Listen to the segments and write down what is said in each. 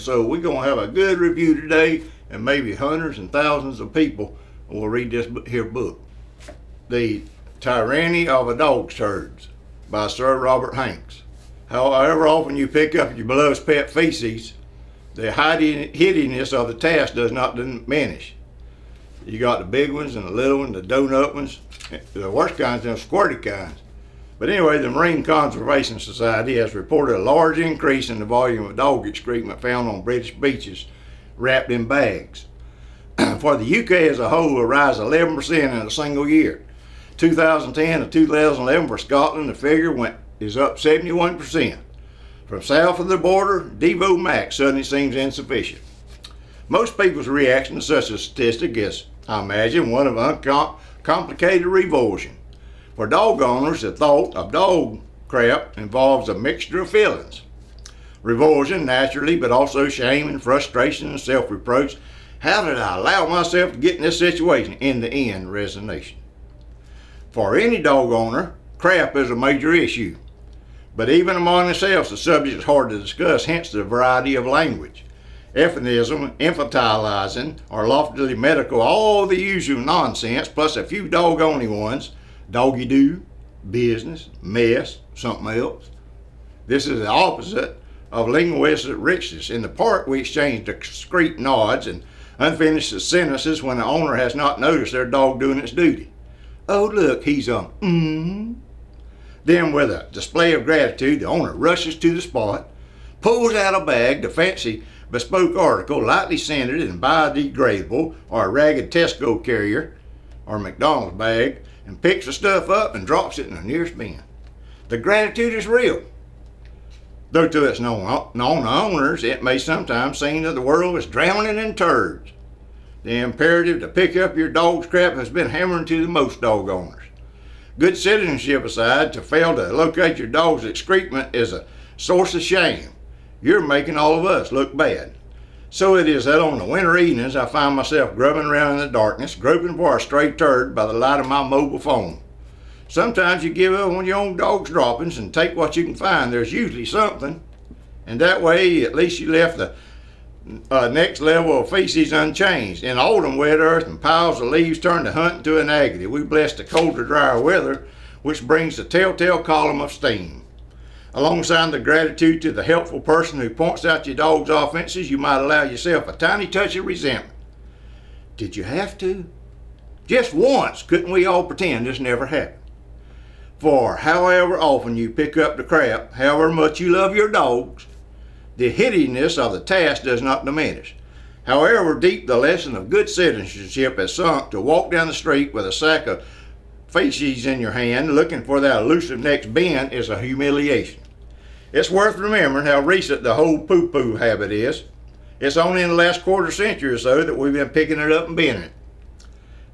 So we're going to have a good review today, and maybe hundreds and thousands of people will read this here book. The Tyranny of a Dog's Turds by Sir Robert Hanks. However often you pick up your beloved's pet feces, the hideousness of the task does not diminish. You got the big ones and the little ones, the donut ones, the worst kinds, and the squirty kinds. But anyway, the Marine Conservation Society has reported a large increase in the volume of dog excrement found on British beaches wrapped in bags. For the UK as a whole, a rise of 11% in a single year. 2010 to 2011 for Scotland, the figure is up 71%. From south of the border, Devo Max suddenly seems insufficient. Most people's reaction to such a statistic is, I imagine, one of uncomplicated revulsion. For dog owners, the thought of dog crap involves a mixture of feelings. Revulsion, naturally, but also shame and frustration and self-reproach. How did I allow myself to get in this situation? In the end, resignation. For any dog owner, crap is a major issue. But even among themselves, the subject is hard to discuss, hence the variety of language. Euphemism, infantilizing, or loftily medical, all the usual nonsense, plus a few dog-only ones, doggy-doo, business, mess, something else. This is the opposite of linguistic richness. In the park, we exchange discreet nods and unfinished sentences when the owner has not noticed their dog doing its duty. Oh, look, he's on, Then, with a display of gratitude, the owner rushes to the spot, pulls out a bag, the fancy bespoke article, lightly scented and biodegradable, or a ragged Tesco carrier, or McDonald's bag, and picks the stuff up and drops it in the nearest bin. The gratitude is real. Though to its non-owners, it may sometimes seem that the world is drowning in turds. The imperative to pick up your dog's crap has been hammering to the most dog owners. Good citizenship aside, to fail to locate your dog's excrement is a source of shame. You're making all of us look bad. So it is that on the winter evenings I find myself grubbing around in the darkness, groping for a stray turd by the light of my mobile phone. Sometimes you give up on your own dog's droppings and take what you can find. There's usually something. And that way, at least you left the next level of feces unchanged. In autumn, wet earth and piles of leaves turn to hunting to an agony. We bless the colder, drier weather, which brings the telltale column of steam. Alongside the gratitude to the helpful person who points out your dog's offenses, you might allow yourself a tiny touch of resentment. Did you have to? Just once, couldn't we all pretend this never happened? For however often you pick up the crap, however much you love your dogs, the hideousness of the task does not diminish. However deep the lesson of good citizenship has sunk, to walk down the street with a sack of feces in your hand looking for that elusive next bin is a humiliation. It's worth remembering how recent the whole poo-poo habit is. It's only in the last quarter century or so that we've been picking it up and binning it.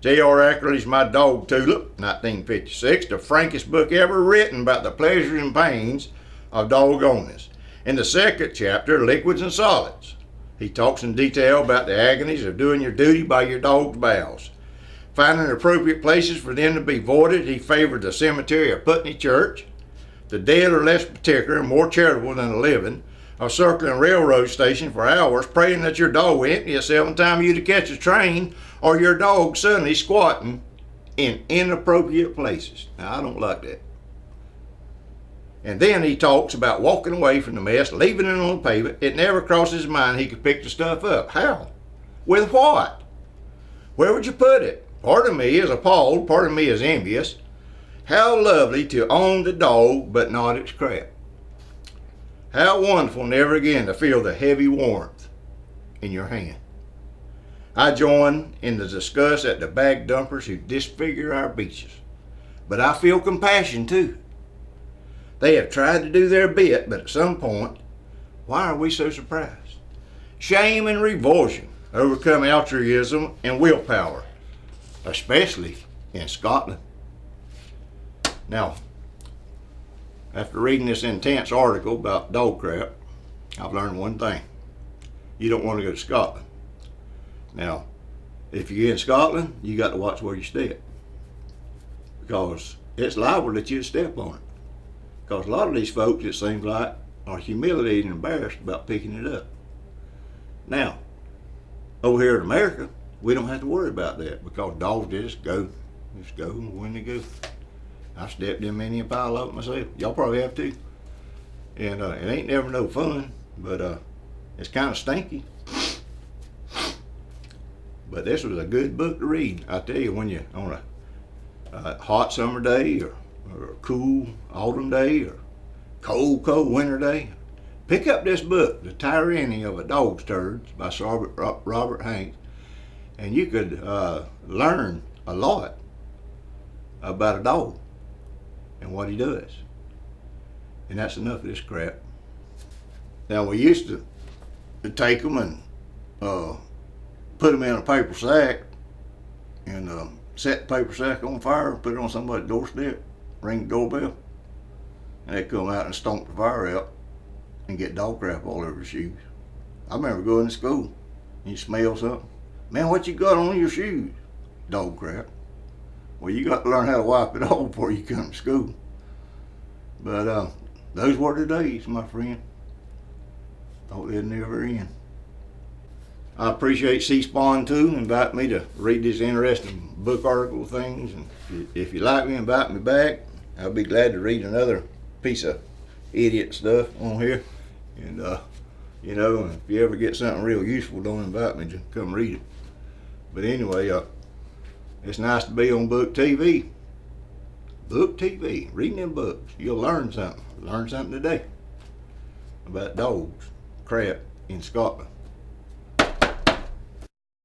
J.R. Ackerley's My Dog Tulip, 1956, the frankest book ever written about the pleasures and pains of dog owners. In the second chapter, Liquids and Solids, he talks in detail about the agonies of doing your duty by your dog's bowels. Finding appropriate places for them to be voided, he favored the cemetery of Putney Church. The dead are less particular and more charitable than the living. A circling railroad station for hours, praying that your dog will empty itself in time for you to catch a train, or your dog suddenly squatting in inappropriate places. Now, I don't like that. And then he talks about walking away from the mess, leaving it on the pavement. It never crosses his mind he could pick the stuff up. How? With what? Where would you put it? Part of me is appalled, part of me is envious. How lovely to own the dog, but not its crap. How wonderful never again to feel the heavy warmth in your hand. I join in the disgust at the bag dumpers who disfigure our beaches. But I feel compassion too. They have tried to do their bit, but at some point, why are we so surprised? Shame and revulsion overcome altruism and willpower, especially in Scotland. Now, after reading this intense article about dog crap, I've learned one thing. You don't want to go to Scotland. Now, if you're in Scotland, you got to watch where you step, because it's liable that you'll step on it. Because a lot of these folks, it seems like, are humiliated and embarrassed about picking it up. Now, over here in America, we don't have to worry about that because dogs just go when they go. I stepped in many a pile out myself. Y'all probably have too. And it ain't never no fun, but it's kind of stinky. But this was a good book to read. I tell you, when you're on a hot summer day or a cool autumn day or cold winter day, pick up this book, The Tyranny of a Dog's Turds by Sir Robert Hanks, and you could learn a lot about a dog and what he does. And that's enough of this crap. Now, we used to take them and put them in a paper sack and set the paper sack on fire, put it on somebody's doorstep, ring the doorbell, and they'd come out and stomp the fire out and get dog crap all over your shoes. I remember going to school and you smell something. Man, what you got on your shoes? Dog crap. Well, you got to learn how to wipe it off before you come to school. But those were the days, my friend. Thought they'd never end. I appreciate C-SPAN too, inviting me to read these interesting book article things. And if you like me, invite me back. I'll be glad to read another piece of idiot stuff on here. And you know, if you ever get something real useful, don't invite me to come read it. But anyway, it's nice to be on Book TV. Book TV, reading them books. You'll learn something. Learn something today about dogs, crap in Scotland.